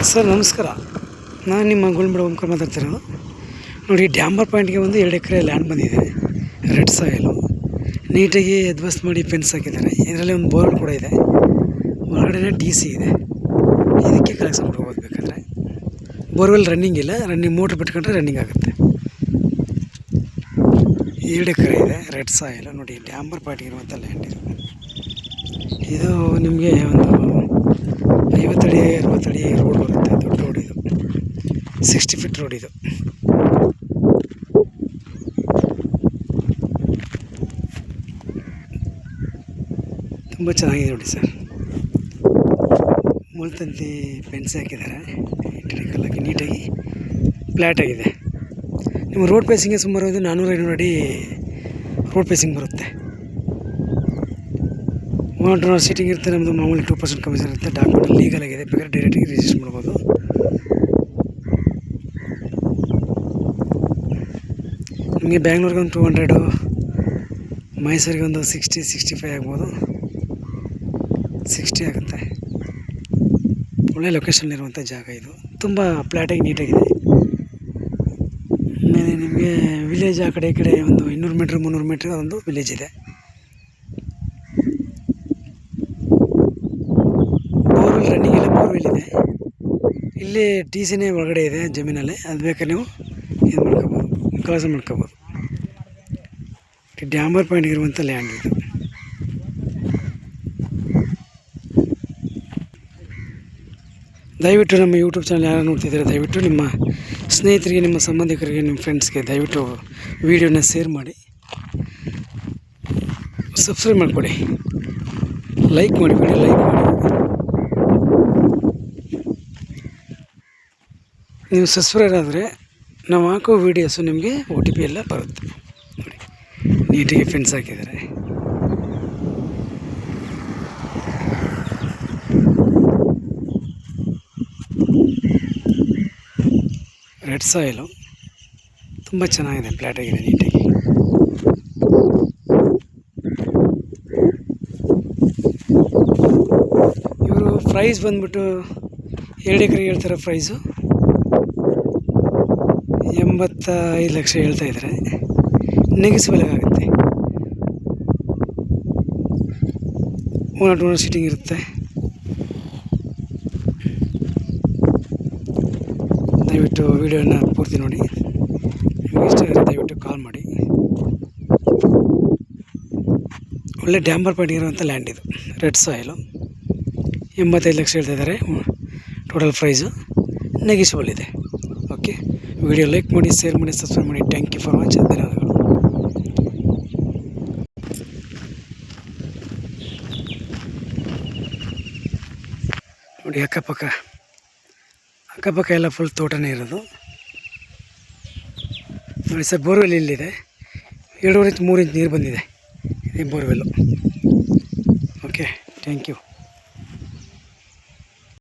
Sir ನಮಸ್ಕಾರ. ನಾನು ನಿಮ್ಮ ಗುಲ್ಮಡ ಓಂಕಾರ ಮಾತಾಡ್ತಿರೋದು. ನೋಡಿ, ಡ್ಯಾಂಬರ್ ಪಾಯಿಂಟ್ಗೆ ಒಂದು 2 ಎಕರೆ ಲ್ಯಾಂಡ್ ಬಂದಿದೆ. ರೆಡ್ ಸಾಯಿಲು ನೀಟಾಗಿ ಎದ್ಬಸ್ಟ್ ಮಾಡಿ ಫೆನ್ಸ್ ಹಾಕಿದ್ದಾರೆ. ಇದರಲ್ಲಿ ಒಂದು ಬೋರ್ವೆಲ್ ಕೂಡ ಇದೆ. ಒಳಗಡೆ DC ಇದೆ. ಇದಕ್ಕೆ ಕಲೆಕ್ಷನ್ ಮಾಡ್ಕೋಬೋದು. ಬೇಕಾದರೆ ಬೋರ್ವೆಲ್ ರನ್ನಿಂಗ್ ಇಲ್ಲ, ರನ್ನಿಂಗ್ ಮೋಟ್ರ್ ಬಿಟ್ಕೊಂಡ್ರೆ ರನ್ನಿಂಗ್ ಆಗುತ್ತೆ. 2 ಎಕರೆ ಇದೆ. ರೆಡ್ ಸಾಯಿಲು ನೋಡಿ, ಡ್ಯಾಂಬರ್ ಪಾಯಿಂಟ್ಗೆ ಇರುವಂಥ ಲ್ಯಾಂಡ್ ಇದು. ಇದು ನಿಮಗೆ ಒಂದು 50 ಅಡಿ 60 ಅಡಿ ರೋಡ್ ಬರುತ್ತೆ. ದೊಡ್ಡ ರೋಡ್ ಇದು. 60 ಫೀಟ್ ರೋಡ್ ಇದು. ತುಂಬ ಚೆನ್ನಾಗಿದೆ ನೋಡಿ ಸರ್. ಮುಳ್ತಂತಿ ಫೆನ್ಸ್ ಹಾಕಿದ್ದಾರೆ. ಇಂಟರ್ನೆಲ್ ಹಾಕಿ ನೀಟಾಗಿ ಫ್ಲ್ಯಾಟ್ ಆಗಿದೆ. ನಿಮ್ಮ ರೋಡ್ ಪೇಸಿಂಗ್ಗೆ ಸುಮಾರು ಒಂದು 400-500 ಅಡಿ ರೋಡ್ ಪೇಸಿಂಗ್ ಬರುತ್ತೆ. ಓನರ್ ಸೀಟಿಂಗ್ ಇರುತ್ತೆ. ನಮ್ಮದು ಮಾಮೂಲಿ 2% ಕಮಿಷನ್ ಇರುತ್ತೆ. ಡಾಕ್ಯುಮೆಂಟ್ ಲೀಗಲ್ ಆಗಿದೆ. ಬೇಕಾದ್ರೆ ಡೈರೆಕ್ಟಾಗಿ ರಿಜಿಸ್ಟರ್ ಮಾಡ್ಬೋದು. ನಿಮಗೆ ಬ್ಯಾಂಗ್ಳೂರಿಗೆ ಒಂದು 200, ಮೈಸೂರಿಗೆ ಒಂದು 60-65 ಆಗ್ಬೋದು. 60 ಆಗುತ್ತೆ. ಒಳ್ಳೆ ಲೊಕೇಶನ್ನಲ್ಲಿರುವಂಥ ಜಾಗ ಇದು. ತುಂಬ ಫ್ಲ್ಯಾಟಾಗಿ ನೀಟಾಗಿದೆ. ಆಮೇಲೆ ನಿಮಗೆ ವಿಲೇಜ್ ಆ ಕಡೆ ಈ ಕಡೆ ಒಂದು 200 ಮೀಟ್ರ್ 300 ಮೀಟ್ರ್ ಒಂದು ವಿಲೇಜ್ ಇದೆ. ಬೋರ್ವೆಲ್ ರನ್ನಿಂಗ್ ಇಲ್ಲ, ಬೋರ್ವೆಲ್ ಇದೆ. ಇಲ್ಲಿ DCನೇ ಒಳಗಡೆ ಇದೆ ಜಮೀನಲ್ಲಿ. ಅದು ಬೇಕಾದ್ರೆ ನೀವು ಇದು ಮಾಡ್ಕೋಬೋದು, ಕೆಲಸ ಮಾಡ್ಕೋಬೋದು. ಡ್ಯಾಂಬರ್ ಪಾಯಿಂಟ್ ಇರುವಂಥ ಲ್ಯಾಂಡ್ ಇದು. ದಯವಿಟ್ಟು ನಮ್ಮ ಯೂಟ್ಯೂಬ್ ಚಾನಲ್ ಯಾರು ನೋಡ್ತಿದ್ದಾರೆ, ದಯವಿಟ್ಟು ನಿಮ್ಮ ಸ್ನೇಹಿತರಿಗೆ, ನಿಮ್ಮ ಸಂಬಂಧಿಕರಿಗೆ, ನಿಮ್ಮ ಫ್ರೆಂಡ್ಸ್ಗೆ ದಯವಿಟ್ಟು ವೀಡಿಯೋನ ಶೇರ್ ಮಾಡಿ, ಸಬ್ಸ್ಕ್ರೈಬ್ ಮಾಡಿಕೊಡಿ, ಲೈಕ್ ಮಾಡಿ, ವಿಡಿಯೋ ಲೈಕ್ ಮಾಡಿ. ನೀವು ಸಬ್ಸ್ಕ್ರೈಬ್ ಆದರೆ ನಾವು ಹಾಕೋ ವೀಡಿಯೋಸು ನಿಮಗೆ OTP ಎಲ್ಲ ಬರುತ್ತೆ. ನೋಡಿ, ನೀಟಾಗಿ ಫೆನ್ಸ್ ಹಾಕಿದ್ದಾರೆ. ರೆಡ್ ಸಾಯಿಲು ತುಂಬ ಚೆನ್ನಾಗಿದೆ, ಫ್ಲ್ಯಾಟ್ ಆಗಿದೆ ನೀಟಾಗಿ. ಇವರು ಪ್ರೈಸ್ ಬಂದ್ಬಿಟ್ಟು 2 ಎಕರೆಗೆ ಹೇಳ್ತಾರೆ. ಪ್ರೈಸು 85 ಲಕ್ಷ ಹೇಳ್ತಾಯಿದ್ದಾರೆ. ನೆಗೆಸಿಬಲ್ ಆಗುತ್ತೆ. ಓನರ್ ಸೀಟಿಂಗ್ ಇರುತ್ತೆ. ದಯವಿಟ್ಟು ವೀಡಿಯೋನ ಪೂರ್ತಿ ನೋಡಿ. ನಿಮಗೆ ಇಷ್ಟ ಆದರೆ ದಯವಿಟ್ಟು ಕಾಲ್ ಮಾಡಿ. ಒಳ್ಳೆ ಡ್ಯಾಂಬರ್ ಪಾಯಿಂಟ್ ಇರುವಂಥ ಲ್ಯಾಂಡ್ ಇದು. ರೆಡ್ ಸಾಯಿಲು 85 ಲಕ್ಷ ಹೇಳ್ತಾಯಿದ್ದಾರೆ. ಟೋಟಲ್ ಪ್ರೈಸು ನೆಗೆಸಿಬಲ್ ಇದೆ. ಓಕೆ, ವಿಡಿಯೋ ಲೈಕ್ ಮಾಡಿ, ಶೇರ್ ಮಾಡಿ, ಸಬ್ಸ್ಕ್ರೈಬ್ ಮಾಡಿ. Thank you for watching. ಧನ್ಯವಾದಗಳು. ನೋಡಿ, ಅಕ್ಕಪಕ್ಕ ಎಲ್ಲ ಫುಲ್ ತೋಟನೇ ಇರೋದು. ನೋಡಿ ಸರ್, ಬೋರ್ವೆಲ್ ಇಲ್ಲಿದೆ. 2.5-3 ಇಂಚ್ ನೀರು ಬಂದಿದೆ ಈ ಬೋರ್ವೆಲ್ಲು. Okay, thank you.